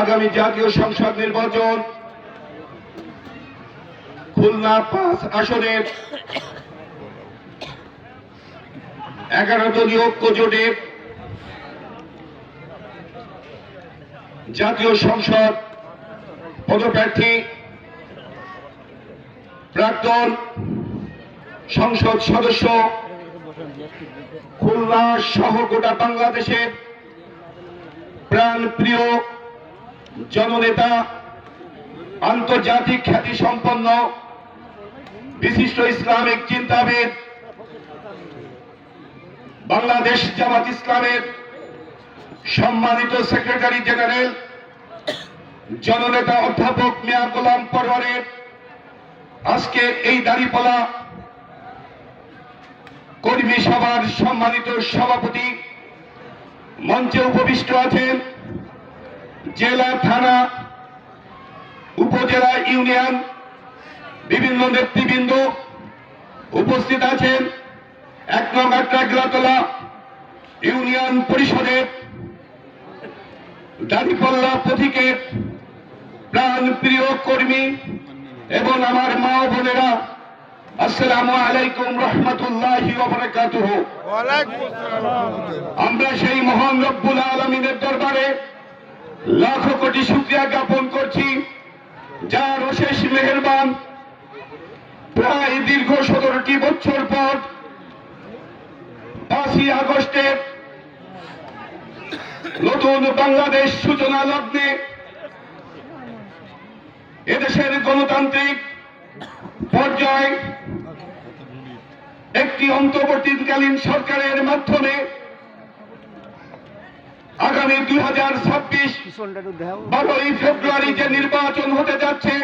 আগামী জাতীয় সংসদ নির্বাচন খুলনা ৫ আসনের 11 দলীয় ঐক্য জোটের জাতীয় সংসদ পদপ্রার্থী প্রাক্তন সংসদ সদস্য খুলনা সহ গোটা বাংলাদেশের প্রাণপ্রিয় জননেতা, আন্তর্জাতিক খ্যাতি সম্পন্ন বিশিষ্ট ইসলামিক চিন্তাবিদ, বাংলাদেশ জামাত ইসলামের সম্মানিত সেক্রেটারি জেনারেল জননেতা অধ্যাপক মিয়া গোলাম পরোয়ারের আজকের এই দাঁড়িপাল্লা কর্মী সভার সম্মানিত সভাপতি, মঞ্চে উপবিষ্ট আছেন জেলা, থানা, উপজেলা, ইউনিয়ন বিভিন্ন নেতৃবৃন্দ, উপস্থিত আছেন ১ নং আট্রাগিলাতলা ইউনিয়ন পরিষদের দাঁড়িপাল্লা পথিকের প্রাণ প্রিয় কর্মী এবং আমার মা ও বোনেরা, আসসালামু আলাইকুম রহমতুল্লাহি ওয়া বারাকাতুহু। আমরা সেই মহান রব্বুল আলামিনের দরবারে লাখো কোটি শুকরিয়া জ্ঞাপন করছি, যার অশেষ মেহেরবান প্রায় দীর্ঘ ১৭টি বছর পর ৫ই আগস্টের নতুন বাংলাদেশ সূচনা লগ্নে এদেশের গণতান্ত্রিক পর্যায়ে একটি অন্তর্বর্তীকালীন সরকারের মাধ্যমে আগামী ২০২৬ ১২ই ফেব্রুয়ারি যে নির্বাচন হতে যাচ্ছে,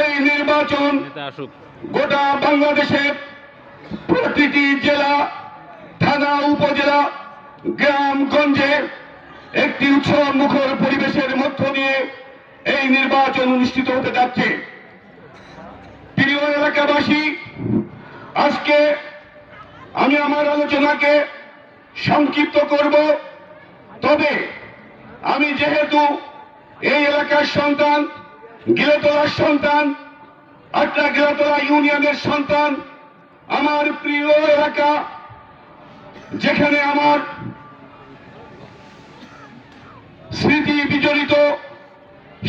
এই নির্বাচন গোটা বাংলাদেশের প্রতিটি জেলা, থানা, উপজেলা, গ্রামগঞ্জে একটি উৎসব মুখর পরিবেশের মধ্য দিয়ে এই নির্বাচন অনুষ্ঠিত হতে যাচ্ছে। প্রিয় এলাকাবাসী, আজকে আমি আমার আলোচনাকে সংক্ষিপ্ত করব, তবে আমি যেহেতু এই এলাকার সন্তান, গিলেতলার সন্তান, আট্রাগিলাতলা ইউনিয়নের সন্তান, আমার প্রিয় এলাকা, যেখানে আমার স্মৃতি বিজড়িত,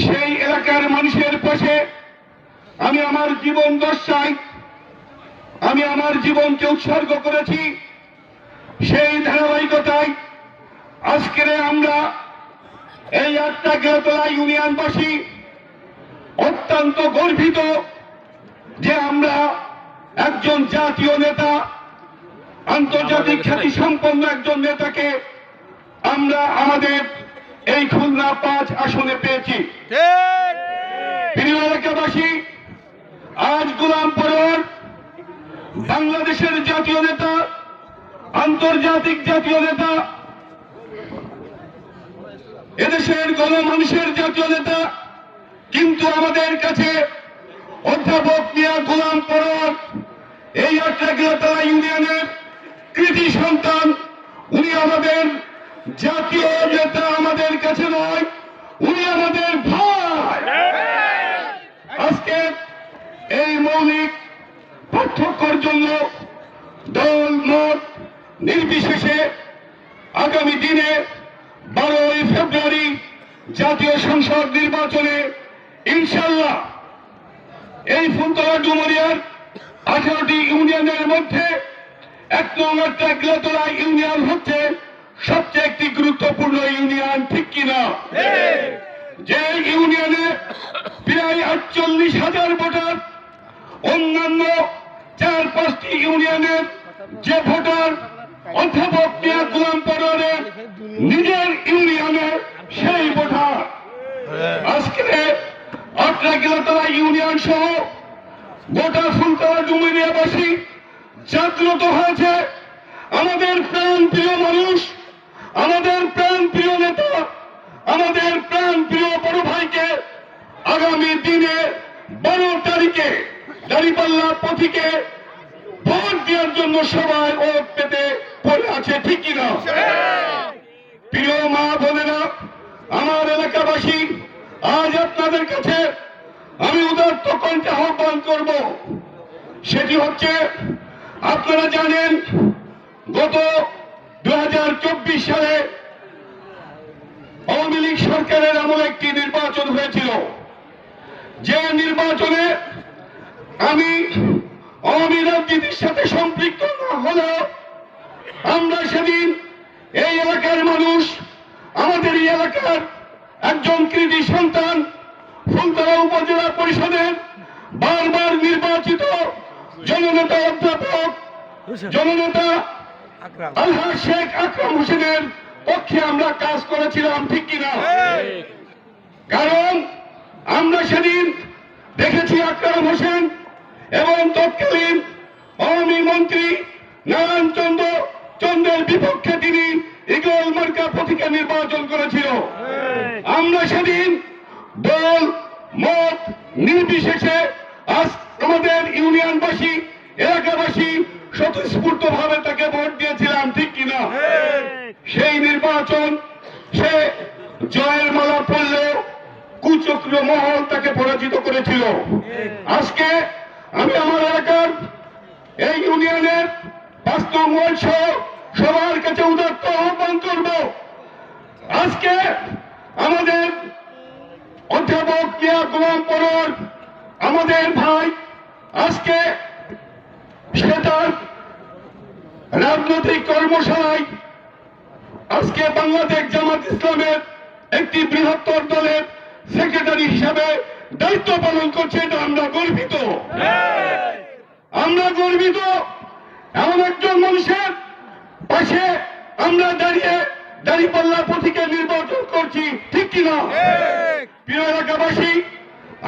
সেই এলাকার মানুষের পাশে আমি আমার জীবন দশায় আমি আমার জীবনকে উৎসর্গ করেছি। সেই ধারাবাহিকতায় আজকের আমরা এই আট্রাগিলাতলা ইউনিয়নবাসী অত্যন্ত গর্বিত যে আমরা একজন জাতীয় নেতা, আন্তর্জাতিক খ্যাতি সম্পন্ন একজন নেতাকে আমরা আমাদের এই খুলনা ৫ আসনে পেয়েছি। প্রিয় এলাকাবাসী, আজ গোলাম পরোয়ার বাংলাদেশের জাতীয় নেতা, আন্তর্জাতিক জাতীয় নেতা, এদেশের গণমানুষের জাতীয় নেতা, কিন্তু আমাদের কাছে অধ্যাপক মিয়া গোলাম পরোয়ার এই আট্রাগিলাতলা ইউনিয়নের কৃতি সন্তান। উনি আমাদের জাতীয় নেতা, আমাদের কাছে নয়, উনি আমাদের ভাই। আজকে এই মৌলিক পার্থক্যের জন্য দল মত নির্বিশেষে আগামী দিনে 12ই ফেব্রুয়ারি জাতীয় সংসদ নির্বাচনে ইনশাল্লাহ এই ফুলতলা ডুমুরিয়ার 18টি ইউনিয়নের মধ্যে 1 নং আট্রাগিলাতলা ইউনিয়ন হচ্ছে সবচেয়ে একটি গুরুত্বপূর্ণ ইউনিয়ন, ঠিক কিনা? যে ইউনিয়নে প্রায় 48,000 ভোটার, অন্যান্য 4-5টি ইউনিয়নের যে ভোটার অধ্যাপক মিয়া গোলাম পরোয়ারের নিজের ইউনিয়নে সেই ভোটার। আজকে আট্রাগিলাতলা ইউনিয়ন সহ গোটা ফুলতলা ডুমুরিয়াবাসী জাগ্রত হয়েছে। আমাদের প্রাণ প্রিয় মানুষ, আমাদের প্রাণ প্রিয় নেতা, আমাদের প্রাণ প্রিয় বড় ভাইকে আগামী দিনে 12 তারিখে দাঁড়িপাল্লা পথিকে ভোট দেওয়ার জন্য সবাই ওট পেতে পড়ে আছে, ঠিক কিনা? প্রিয় মা বোনেরা, আমার এলাকাবাসী আজ আপনাদের কাছে আমি উদাত্ত কণ্ঠে আহ্বান করব, সেটি হচ্ছে আপনারা জানেন গত 2024 সালে আওয়ামী লীগ সরকারের আমলে একটি নির্বাচন হয়েছিল, যে নির্বাচনে আমি আওয়ামী রাজনীতির সাথে সম্পৃক্ত না হলেও আমরা সেদিন এই এলাকার মানুষ, আমাদের এই এলাকার একজন কৃতি সন্তান, ফুলতলা উপজেলা পরিষদের বারবার নির্বাচিত জননেতা অধ্যাপক জননেতা আলহাজ শেখ আকরাম হোসেনের পক্ষে আমরা কাজ করেছিলাম, ঠিক কিনা? কারণ আমরা সেদিন দেখেছি আকরাম হোসেন এবং তৎকালীন আওয়ামী মন্ত্রী নারায়ণ চন্দ্রের বিপক্ষে তিনি ইগল মার্কা প্রতীকে নির্বাচন করেছিল। আমরা সেদিন দল মত নির্বিশেষে আজ আমাদের ইউনিয়নবাসী, এলাকাবাসী স্বতঃস্ফূর্ত ভাবে তাকে ভোট দিয়েছিলাম, ঠিক কিনা? সেই নির্বাচন সে জয়ের মালা পড়লেও কুচক্র মহল তাকে পরাজিত করেছিল। আজকে আমি আমার এলাকার এই ইউনিয়নের 5 নং ওয়ার্ড সহ সবার কাছে উদাত্ত আহ্বান করব, আজকে আমাদের অধ্যাপক মিয়া গোলাম পরর আমাদের ভাই আজকে সে তার রাজনৈতিক কর্মশালায় আজকে বাংলাদেশ জামাত ইসলামের একটি বৃহত্তর দলের সেক্রেটারি হিসাবে দায়িত্ব পালন করছে। এটা আমরা গর্বিত, আমরা গর্বিত। এমন একজন মানুষের পাশে আমরা দাঁড়িপাল্লা প্রতীকে নির্বাচন করছি, ঠিক কিনা? প্রিয় এলাকাবাসী,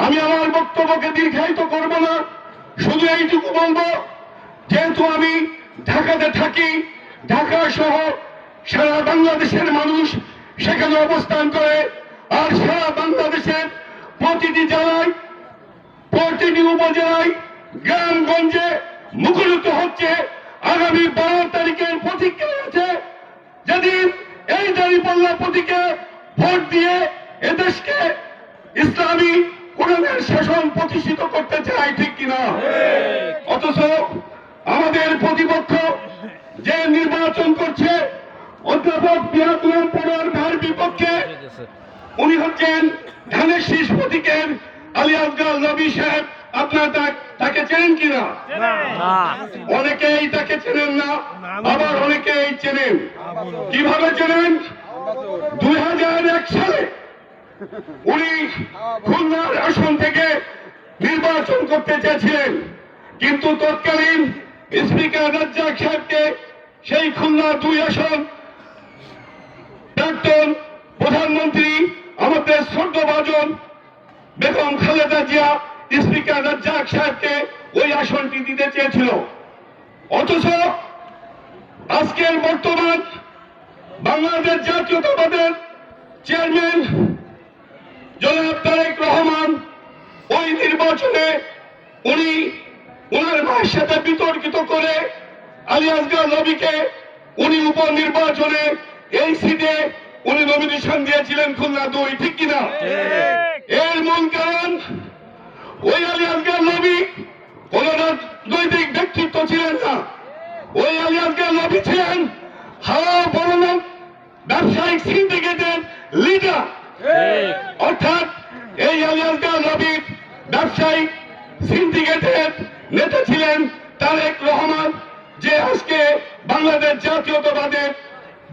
আমি আমার বক্তব্যকে দীর্ঘায়িত করব না, শুধু এইটুকু বলবো, যেহেতু আমি ঢাকাতে থাকি, ঢাকা সহ সারা বাংলাদেশের মানুষ সেখানে অবস্থান করে, আর সারা বাংলাদেশের প্রতিটি জেলায়, প্রতিটি উপজেলায়, গ্রামগঞ্জে মুখরিত হচ্ছে আগামী 12 তারিখের প্রতীক্ষা আছে, যেদিন এই দাঁড়িপাল্লা প্রতীকে ভোট দিয়ে এদেশকে ইসলামী কোরআনের শাসন প্রতিষ্ঠিত করতে চায়, ঠিক কিনা? অথচ আমাদের প্রতিপক্ষ যে নির্বাচন করছে অধ্যাপক মিয়া গোলাম পরর তার বিপক্ষে, উনি হচ্ছেন ধানের শীষ প্রতীকের আলী আসগর নবী সাহেব। আপনার তাকে চেনেন কিনা? অনেকেই তাকে চেনেন না, আবার অনেকেই চেনেন। কিভাবে চেনেন? 2001 সালে উনি খুলনার আসন থেকে নির্বাচন করতে চেয়েছিলেন, কিন্তু তৎকালীন স্পিকার রাজ্জাক সাহেবকে সেই খুলনা 2 আসন প্রাক্তন প্রধানমন্ত্রী আমাদের শ্রদ্ধাভাজন বেগম খালেদা জিয়া স্পিকার রাজ্জাক সাহেবকে ওই আসনটি দিতে চেয়েছিল। অথচ আজকের বর্তমান বাংলাদেশ জাতীয়তাবাদের চেয়ারম্যান জনাব তারেক রহমান ওই নির্বাচনে উনি ওনার মায়ের সাথে বিতর্কিত করে আলী আসগর নবীকে উনি উপনির্বাচনে এই সিটে উনি নমিনেশন দিয়েছিলেন খুলনা 2, ঠিক কিনা? এর মূল কারণ ওই আলী আসগর নবী কোন রাজনৈতিক ব্যক্তিত্ব ছিলেন না, ওই আলী আসগর নবী ছিলেন হাওয়া বড়লোক ব্যবসায়িক সিন্ডিকেটের লিডার। অর্থাৎ এই আলী আসগর নবীর ব্যবসায়িক সিন্ডিকেটের নেতা ছিলেন তারেক রহমান, যে আজকে বাংলাদেশ জাতীয়তাবাদের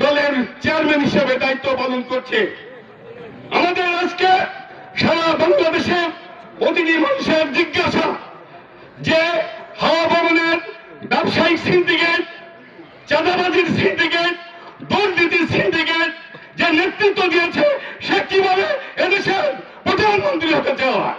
দলের চেয়ারম্যান হিসেবে দায়িত্ব পালন করছে। আমাদের আজকে সারা বাংলাদেশের প্রতিটি মানুষের জিজ্ঞাসা যে হাওয়া ভবনের ব্যবসায়িক সিন্ডিকেট, চাঁদাবাজির সিন্ডিকেট, দুর্নীতির সিন্ডিকেট যে নেতৃত্ব দিয়েছে, সে কিভাবে এদেশের প্রধানমন্ত্রী হতে চায়?